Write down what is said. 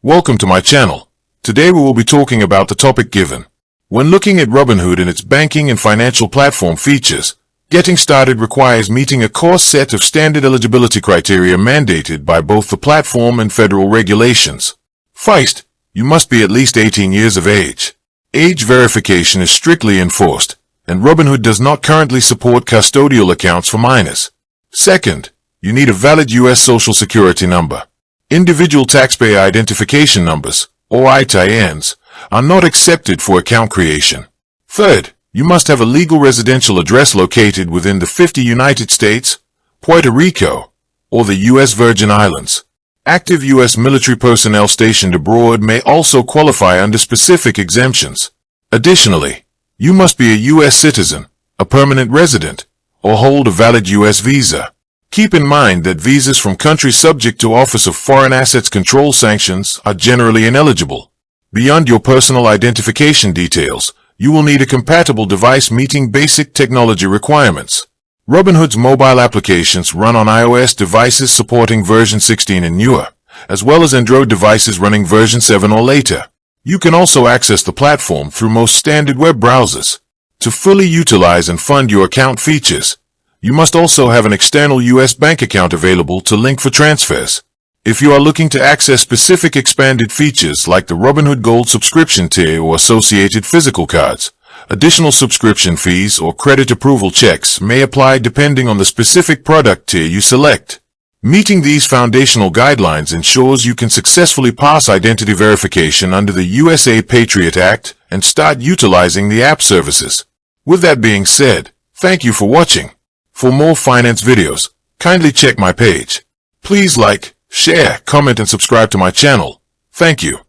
Welcome to my channel. Today we will be talking about the topic given. When looking at Robinhood and its banking and financial platform features, getting started requires meeting a core set of standard eligibility criteria mandated by both the platform and federal regulations. First, you must be at least 18 years of age. Age verification is strictly enforced, and Robinhood does not currently support custodial accounts for minors. Second, you need a valid U.S. Social Security number. Individual taxpayer identification numbers, or ITINs, are not accepted for account creation. Third, you must have a legal residential address located within the 50 United States, Puerto Rico, or the U.S. Virgin Islands. Active U.S. military personnel stationed abroad may also qualify under specific exemptions. Additionally, you must be a U.S. citizen, a permanent resident, or hold a valid U.S. visa. Keep in mind that visas from countries subject to Office of Foreign Assets Control sanctions are generally ineligible. Beyond your personal identification details, you will need a compatible device meeting basic technology requirements. Robinhood's mobile applications run on iOS devices supporting version 16 and newer, as well as Android devices running version 7 or later. You can also access the platform through most standard web browsers. To fully utilize and fund your account features, you must also have an external U.S. bank account available to link for transfers. If you are looking to access specific expanded features like the Robinhood Gold subscription tier or associated physical cards, additional subscription fees or credit approval checks may apply depending on the specific product tier you select. Meeting these foundational guidelines ensures you can successfully pass identity verification under the USA Patriot Act and start utilizing the app services. With that being said, thank you for watching. For more finance videos, kindly check my page. Please like, share, comment and subscribe to my channel. Thank you.